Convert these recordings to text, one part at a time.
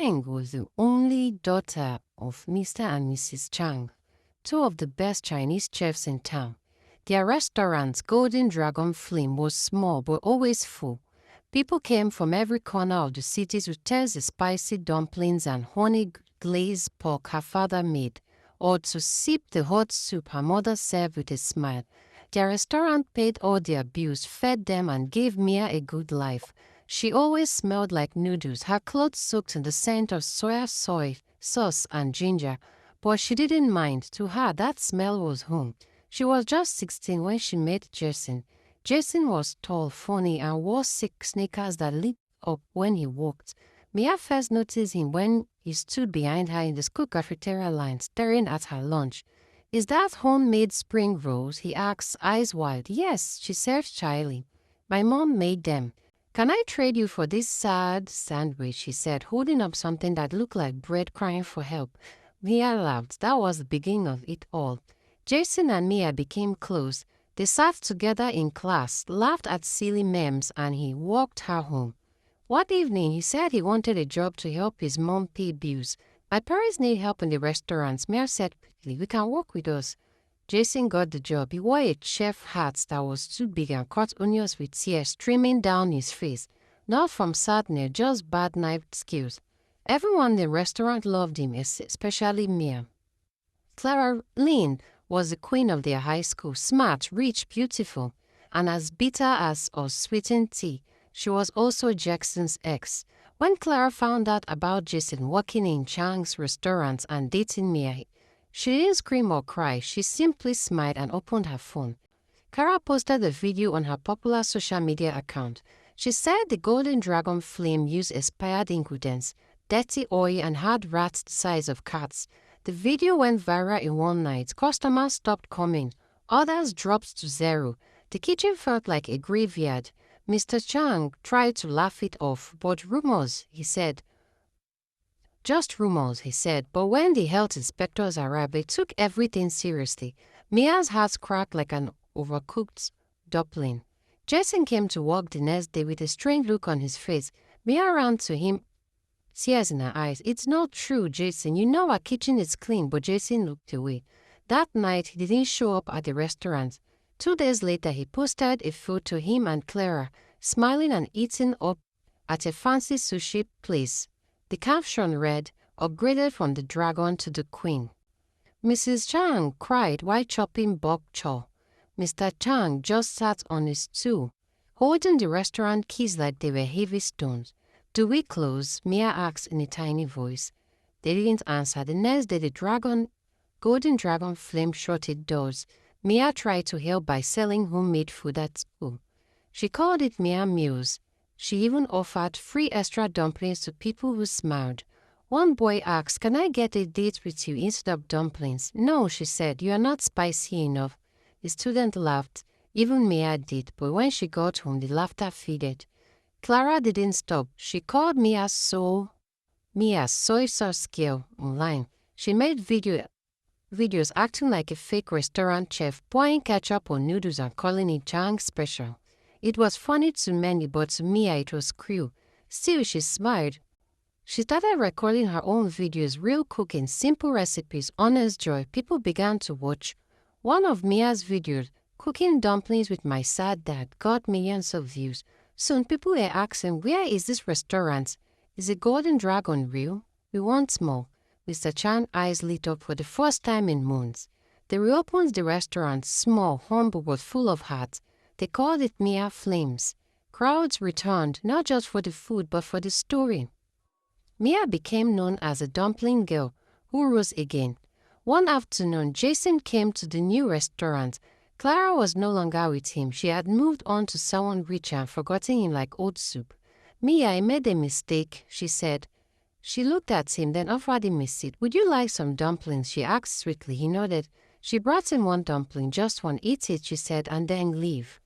Eng was the only daughter of Mr. and Mrs. Chang, two of the best Chinese chefs in town. Their restaurant, Golden Dragon Flame, was small but always full. People came from every corner of the city to taste the spicy dumplings and honey-glazed pork her father made, or to sip the hot soup her mother served with a smile. Their restaurant paid all their bills, fed them, and gave Mia a good life. She always smelled like noodles, her clothes soaked in the scent of soy sauce and ginger, but she didn't mind. To her, that smell was home. She was just 16 when she met Jason. Jason was tall, funny, and wore thick sneakers that lit up when he walked. Mia first noticed him when he stood behind her in the school cafeteria line, staring at her lunch. "Is that homemade spring rolls?" he asked, eyes wide. "Yes," she said shyly. "My mom made them." "Can I trade you for this sad sandwich?" she said, holding up something that looked like bread, crying for help. Mia laughed. That was the beginning of it all. Jason and Mia became close. They sat together in class, laughed at silly memes, and he walked her home. One evening, he said he wanted a job to help his mom pay bills. "My parents need help in the restaurants," Mia said quickly. "We can work with us." Jason got the job. He wore a chef hat that was too big and cut onions with tears streaming down his face. Not from sadness, just bad knife skills. Everyone in the restaurant loved him, especially Mia. Clara Lynn was the queen of their high school, smart, rich, beautiful, and as bitter as or sweetened tea. She was also Jackson's ex. When Clara found out about Jason working in Chang's restaurant and dating Mia, she didn't scream or cry. She simply smiled and opened her phone. Clara posted the video on her popular social media account. She said the Golden Dragon Flame used expired ingredients, dirty oil, and had rats the size of cats. The video went viral in one night. Customers stopped coming. Others dropped to zero. The kitchen felt like a graveyard. Mr. Chang tried to laugh it off, but rumors, he said. Just rumors, he said, but when the health inspectors arrived, they took everything seriously. Mia's heart cracked like an overcooked dumpling. Jason came to work the next day with a strange look on his face. Mia ran to him, tears in her eyes. "It's not true, Jason. You know our kitchen is clean," but Jason looked away. That night, he didn't show up at the restaurant. 2 days later, he posted a photo of him and Clara, smiling and eating up at a fancy sushi place. The caption read, "Upgraded from the dragon to the queen." Mrs. Chang cried while chopping bok choy. Mr. Chang just sat on his stool, holding the restaurant keys like they were heavy stones. "Do we close?" Mia asked in a tiny voice. They didn't answer. The next day, the Golden Dragon Flame shut its doors. Mia tried to help by selling homemade food at school. She called it Mia Meals. She even offered free extra dumplings to people who smiled. One boy asked, "Can I get a date with you instead of dumplings?" "No," she said, "you are not spicy enough." The student laughed. Even Mia did, but when she got home, the laughter faded. Clara didn't stop. She called Mia's soy sauce girl online. She made videos acting like a fake restaurant chef, pouring ketchup on noodles and calling it Chang special. It was funny to many, but to Mia it was cruel. Still, she smiled. She started recording her own videos, real cooking, simple recipes, honest joy. People began to watch. One of Mia's videos, "Cooking Dumplings with My Sad Dad," got millions of views. Soon people were asking, "Where is this restaurant? Is the Golden Dragon real? We want more." Mr. Chan's eyes lit up for the first time in months. They reopened the restaurant, small, humble, but full of heart. They called it Mia Flames. Crowds returned, not just for the food, but for the story. Mia became known as a dumpling girl who rose again. One afternoon, Jason came to the new restaurant. Clara was no longer with him. She had moved on to someone richer and forgotten him like old soup. "Mia, I made a mistake," she said. She looked at him, then offered him a seat. "Would you like some dumplings?" she asked sweetly. He nodded. She brought him one dumpling, just one. "Eat it," she said, "and then leave."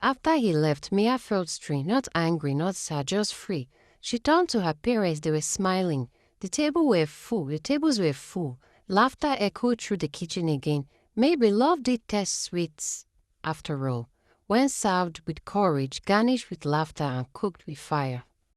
After he left, Mia felt strange, not angry, not sad, just free. She turned to her parents. They were smiling. The tables were full. Laughter echoed through the kitchen again. Maybe love did taste sweet after all, when served with courage, garnished with laughter, and cooked with fire.